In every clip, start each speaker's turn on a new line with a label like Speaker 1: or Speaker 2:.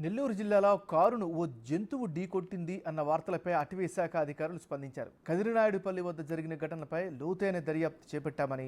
Speaker 1: నెల్లూరు జిల్లాలో కారును ఓ జంతువు ఢీకొట్టింది అన్న వార్తలపై అటవీ శాఖ అధికారులు స్పందించారు. కదిరినాయుడుపల్లి వద్ద జరిగిన ఘటనపై లోతైన దర్యాప్తు చేపట్టామని,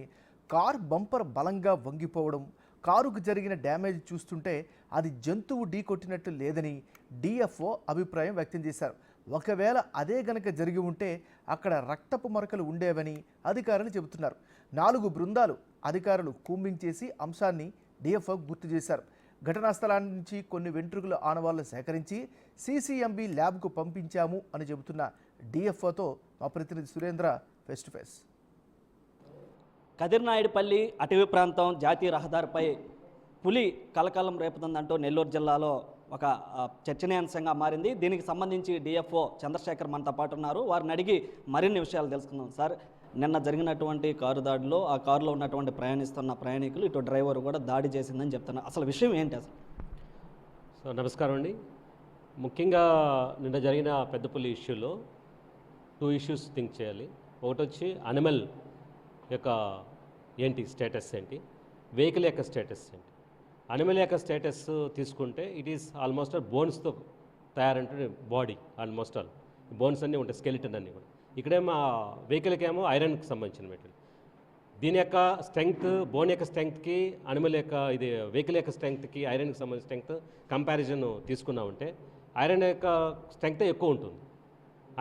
Speaker 1: కారు బంపర్ బలంగా వంగిపోవడం, కారుకు జరిగిన డ్యామేజ్ చూస్తుంటే అది జంతువు ఢీకొట్టినట్టు లేదని డిఎఫ్ఓ అభిప్రాయం వ్యక్తం చేశారు. ఒకవేళ అదే గనక జరిగి ఉంటే అక్కడ రక్తపు మరకలు ఉండేవని అధికారులు చెబుతున్నారు. 4 బృందాలు అధికారులు కూంబింగ్ చేసి అంశాన్ని డిఎఫ్ఓ గుర్తు చేశారు. ఘటనా స్థలాన్ని నుంచి కొన్ని వెంట్రుకల ఆనవాళ్లు సేకరించి సీసీఎంబీ ల్యాబ్కు పంపించాము అని చెబుతున్న డిఎఫ్ఓతో మా ప్రతినిధి Surendra face to face.
Speaker 2: Kadirinayudupalli అటవీ ప్రాంతం జాతీయ రహదారిపై పులి కలకలం రేపుతుందంటూ నెల్లూరు జిల్లాలో ఒక చర్చనీయాంశంగా మారింది. దీనికి సంబంధించి డిఎఫ్ఓ చంద్రశేఖర్ మనతో పాటు ఉన్నారు. వారిని అడిగి మరిన్ని విషయాలు తెలుసుకుందాం. సార్, నిన్న జరిగినటువంటి కారు దాడిలో ఆ కారులో ఉన్నటువంటి ప్రయాణిస్తున్న ప్రయాణికులు ఇటు డ్రైవర్ కూడా దాడి చేసిందని చెప్తున్నారు. అసలు విషయం ఏంటి అసలు?
Speaker 3: సో నమస్కారం అండి. ముఖ్యంగా నిన్న జరిగిన పెద్దపల్లి ఇష్యూలో 2 ఇష్యూస్ థింక్ చేయాలి. ఒకటి వచ్చి అనిమల్ యొక్క ఏంటి స్టేటస్ ఏంటి, వెహికల్ యొక్క స్టేటస్ ఏంటి. అనిమల్ యొక్క స్టేటస్ తీసుకుంటే ఇట్ ఈస్ ఆల్మోస్ట్ ఆల్ బోన్స్తో తయారంటే బాడీ ఆల్మోస్ట్ ఆల్ బోన్స్ అన్నీ ఉంటాయి, స్కెలిటన్ అన్నీ కూడా. ఇక్కడేమో వెహికల్కి ఏమో ఐరన్కి సంబంధించిన మెటీరియల్. దీని యొక్క స్ట్రెంగ్త్, బోన్ యొక్క స్ట్రెంగ్త్కి అనిమల్ యొక్క ఇది వెహికల్ యొక్క స్ట్రెంగ్త్కి ఐరన్కి సంబంధించిన స్ట్రెంగ్త్ కంపారిజన్ తీసుకున్నామంటే ఐరన్ యొక్క స్ట్రెంగ్త్ ఎక్కువ ఉంటుంది,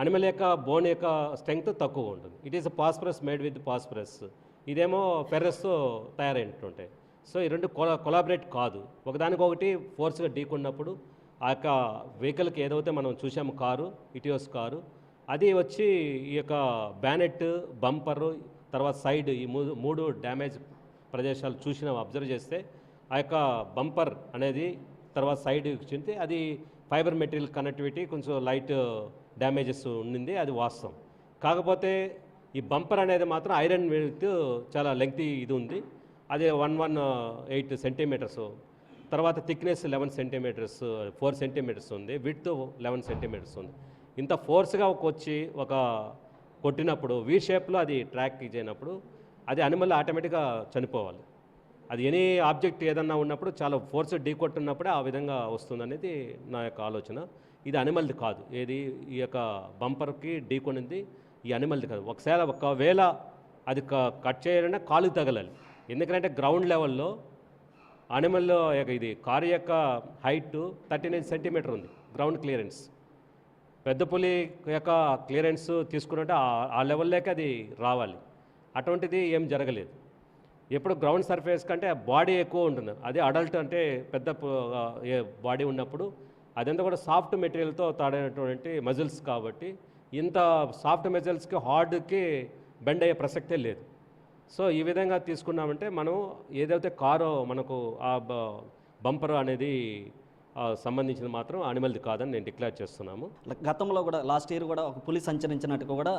Speaker 3: అనిమల్ యొక్క బోన్ యొక్క స్ట్రెంగ్త్ తక్కువ ఉంటుంది. It is phosphorus made with phosphorus, ఇదేమో ఫెర్రస్తో తయారైనట్టుంటాయి. సో ఈ రెండు కొలాబరేట్ కాదు, ఒకదానికొకటి ఫోర్స్గా ఢీకొన్నప్పుడు ఆ యొక్క వెహికల్కి ఏదైతే మనం చూసాము కారు, ఇటియోస్ కారు, అది వచ్చి ఈ యొక్క బ్యానెట్, బంపరు, తర్వాత సైడ్ ఈ మూడు డ్యామేజ్ ప్రదేశాలు అబ్జర్వ్ చేస్తే ఆ యొక్క బంపర్ అనేది తర్వాత సైడ్ చెందితే అది ఫైబర్ మెటీరియల్ కనెక్టివిటీ కొంచెం లైట్ డ్యామేజెస్ ఉండింది, అది వాస్తవం. కాకపోతే ఈ బంపర్ అనేది మాత్రం ఐరన్ విత్ చాలా లెంగ్తీ ఇది ఉంది, అది 118 సెంటీమీటర్స్, తర్వాత థిక్నెస్ 11 సెంటీమీటర్స్, 4 సెంటీమీటర్స్ ఉంది, విడ్త్ 11 సెంటీమీటర్స్ ఉంది. ఇంత ఫోర్స్గా వచ్చి ఒక కొట్టినప్పుడు వీ షేప్లో అది ట్రాక్ చేయనప్పుడు అది అనిమల్ ఆటోమేటిక్గా చనిపోవాలి. అది ఎనీ ఆబ్జెక్ట్ ఏదన్నా ఉన్నప్పుడు చాలా ఫోర్స్ ఢీ కొట్టినప్పుడే ఆ విధంగా వస్తుందనేది నా యొక్క ఆలోచన. ఇది అనిమల్ది కాదు, ఏది ఈ యొక్క బంపర్కి ఢీ కొనింది ఈ అనిమల్ది కాదు. ఒకవేళ అది కట్ చేయాలన్నా కాలుకి తగలాలి, ఎందుకంటే గ్రౌండ్ లెవెల్లో అనిమల్ ఇది కారు యొక్క హైట్ 39 సెంటీమీటర్ ఉంది గ్రౌండ్ క్లియరెన్స్. పెద్ద పులి యొక్క క్లియరెన్స్ తీసుకున్నట్టు ఆ లెవెల్లోకి అది రావాలి, అటువంటిది ఏం జరగలేదు. ఎప్పుడు గ్రౌండ్ సర్ఫేస్ కంటే బాడీ ఎక్కువ ఉంటుంది, అదే అడల్ట్ అంటే పెద్ద బాడీ ఉన్నప్పుడు అదంతా కూడా సాఫ్ట్ మెటీరియల్తో తాడినటువంటి మజిల్స్ కాబట్టి ఇంత సాఫ్ట్ మజిల్స్కి హార్డ్కి బెండ్ అయ్యే ప్రసక్తే లేదు. సో ఈ విధంగా తీసుకున్నామంటే మనం ఏదైతే కారో మనకు ఆ బంపర్ అనేది సంబంధించిన మాత్రం అనిమల్ది కాదని నేను డిక్లేర్ చేస్తున్నాము.
Speaker 2: గతంలో కూడా లాస్ట్ ఇయర్ కూడా ఒక పులి సంచరించినట్టు కూడా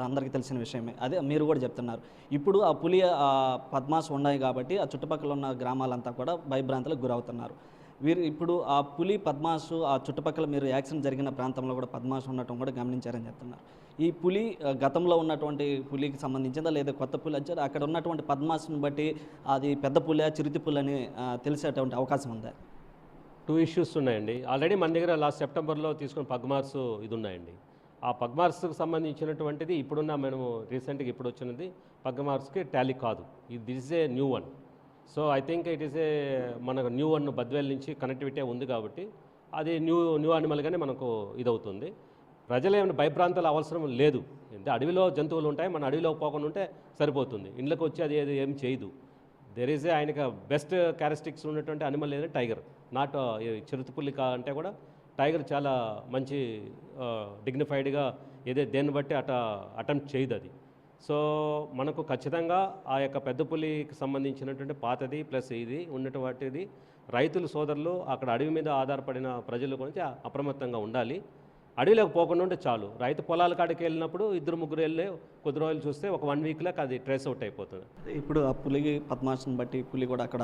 Speaker 2: అందరికీ తెలిసిన విషయమే, అదే మీరు కూడా చెప్తున్నారు. ఇప్పుడు ఆ పులి పద్మాస్ ఉన్నాయి కాబట్టి ఆ చుట్టుపక్కల ఉన్న గ్రామాలంతా కూడా భయభ్రాంతులకు గురవుతున్నారు. వీరు ఇప్పుడు ఆ పులి పద్మాసు ఆ చుట్టుపక్కల మీరు యాక్సిడెంట్ జరిగిన ప్రాంతంలో కూడా పద్మాసు ఉండటం కూడా గమనించారని చెప్తున్నారు. ఈ పులి గతంలో ఉన్నటువంటి పులికి సంబంధించిందా లేదా కొత్త పులి వచ్చారు, అక్కడ ఉన్నటువంటి పద్మాసుని బట్టి అది పెద్ద పులి చిరుతి పులి అని తెలిసేటువంటి అవకాశం ఉందా?
Speaker 3: 2 ఇష్యూస్ ఉన్నాయండి. ఆల్రెడీ మన దగ్గర లాస్ట్ సెప్టెంబర్లో తీసుకున్న పగ్మార్స్ ఇది ఉన్నాయండి. ఆ పగ్మార్స్కి సంబంధించినటువంటిది ఇప్పుడున్న మనము రీసెంట్గా ఇప్పుడు వచ్చినది పగ్మార్స్కి టాలీ కాదు, this is a new one. So I think it is a మనకు న్యూ వన్ బద్వేల్ నుంచి కనెక్టివిటీ ఉంది కాబట్టి అది న్యూ అనిమల్గానే మనకు ఇదవుతుంది. ప్రజలు ఏమైనా భయభ్రాంతాలు అవసరం లేదు, అడవిలో జంతువులు ఉంటాయి, మన అడవిలో పోకుండా ఉంటే సరిపోతుంది, ఇంట్లోకి వచ్చి అది ఏం చేయదు. దెర్ ఈజ్ ఆయనకు బెస్ట్ క్యారెక్టరిస్టిక్స్ ఉన్నటువంటి అనిమల్ ఏదంటే టైగర్, నాట్ చిరుతపుల్లి అంటే కూడా టైగర్ చాలా మంచి డిగ్నిఫైడ్గా దేన్ని బట్టి అటెంప్ట్ చేయదు అది. సో మనకు ఖచ్చితంగా ఆ యొక్క పెద్ద పులికి సంబంధించినటువంటి పాతది ప్లస్ ఇది ఉన్నటువంటిది రైతులు సోదరులు అక్కడ అడవి మీద ఆధారపడిన ప్రజలు గురించి అప్రమత్తంగా ఉండాలి. అడవిలోకి పోకుండా ఉంటే చాలు. రైతు పొలాల కాడికి వెళ్ళినప్పుడు 2-3 వెళ్ళి కొద్ది రోజులు చూస్తే ఒక 1 వీక్లోకి అది ట్రేస్ అవుట్ అయిపోతుంది.
Speaker 2: ఇప్పుడు ఆ పులికి పద్మాసుని బట్టి పులి కూడా అక్కడ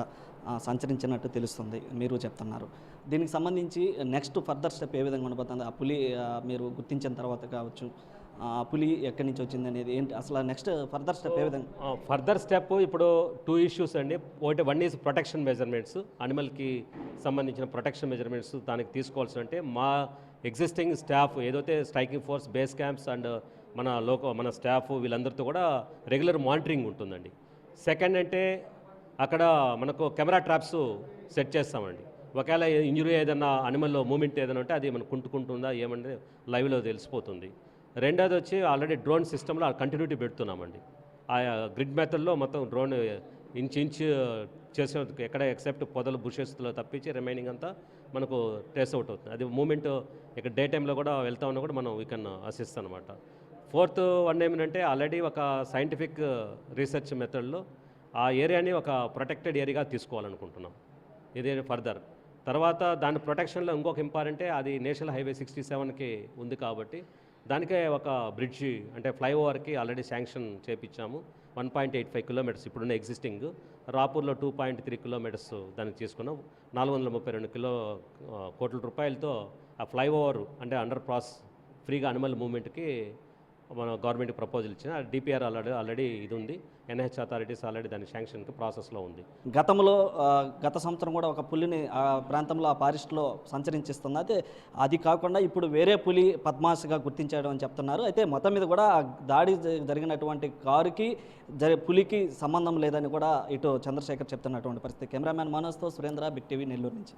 Speaker 2: సంచరించినట్టు తెలుస్తుంది, మీరు చెప్తున్నారు. దీనికి సంబంధించి నెక్స్ట్ ఫర్దర్ స్టెప్ ఏ విధంగా ఉండబోతుంది? ఆ పులి మీరు గుర్తించిన తర్వాత కావచ్చు, పులి ఎక్కడి నుంచి వచ్చింది అనేది ఏంటి అసలు నెక్స్ట్ ఫర్దర్ స్టెప్ ఏ విధంగా?
Speaker 3: ఫర్దర్ స్టెప్ ఇప్పుడు 2 ఇష్యూస్ అండి. వన్ ఈజ్ ప్రొటెక్షన్ మెజర్మెంట్స్, అనిమల్కి సంబంధించిన ప్రొటెక్షన్ మెజర్మెంట్స్ దానికి తీసుకోవాల్సి అంటే మా ఎగ్జిస్టింగ్ స్టాఫ్ ఏదైతే striking force base camps and మన స్టాఫ్ వీళ్ళందరితో కూడా రెగ్యులర్ మానిటరింగ్ ఉంటుందండి. సెకండ్ అంటే అక్కడ మనకు కెమెరా ట్రాప్స్ సెట్ చేస్తామండి. ఒకవేళ ఇంజురీ ఏదైనా అనిమల్లో మూమెంట్ ఏదైనా ఉంటే అది మనకు కుంటుకుంటుందా ఏమంటే లైవ్లో తెలిసిపోతుంది. రెండోది వచ్చి ఆల్రెడీ డ్రోన్ సిస్టంలో కంటిన్యూటీ పెడుతున్నామండి. ఆ గ్రిడ్ మెథడ్లో మొత్తం డ్రోన్ ఇంచ్ చేసే ఎక్కడ ఎక్సెప్ట్ పొదలు బుషెస్లో తప్పించి రిమైనింగ్ అంతా మనకు ట్రేస్ అవుట్ అవుతుంది. అది మూమెంట్ ఇక్కడ డే టైంలో కూడా వెళ్తా ఉన్నా కూడా మనం వీ కెన్ అసిస్ట్ అనమాట. ఫోర్త్ వన్ ఏమిటంటే ఆల్రెడీ ఒక సైంటిఫిక్ రీసెర్చ్ మెథడ్లో ఆ ఏరియాని ఒక ప్రొటెక్టెడ్ ఏరియాగా తీసుకోవాలనుకుంటున్నాం. ఇది ఫర్దర్ తర్వాత దాని ప్రొటెక్షన్లో ఇంకొక ఇంపార్టెంటే అది నేషనల్ హైవే 67కి ఉంది కాబట్టి దానికే ఒక బ్రిడ్జి అంటే ఫ్లైఓవర్కి ఆల్రెడీ శాంక్షన్ చేయించాము. 1.85 కిలోమీటర్స్ ఇప్పుడున్న ఎగ్జిస్టింగ్. రాపూర్లో 2.3 కిలోమీటర్స్ దానికి తీసుకున్నాం. 432 కోట్ల రూపాయలతో ఆ ఫ్లైఓవర్ అంటే అండర్ పాస్ ఫ్రీగా అనిమల్ మూవ్మెంట్కి మన గవర్నమెంట్ ప్రపోజల్ ఇచ్చిన డిపిఆర్ ఆల్రెడీ ఇది ఉంది. ఎన్హెచ్ అథారిటీస్ ఆల్రెడీ దాని శాంక్షన్కి ప్రాసెస్లో ఉంది.
Speaker 2: గతంలో గత సంవత్సరం కూడా ఒక పులిని ఆ ప్రాంతంలో ఆ ఫారెస్ట్లో సంచరించిస్తుంది. అయితే అది కాకుండా ఇప్పుడు వేరే పులి పద్మాస్గా గుర్తించడం అని చెప్తున్నారు. అయితే మొత్తం మీద కూడా దాడి జరిగినటువంటి కారుకి పులికి సంబంధం లేదని కూడా ఇటు చంద్రశేఖర్ చెప్తున్నటువంటి పరిస్థితి. కెమెరామ్యాన్ మనోజ్తో సురేంద్ర, బిగ్ టీవీ, నెల్లూరు నుంచి.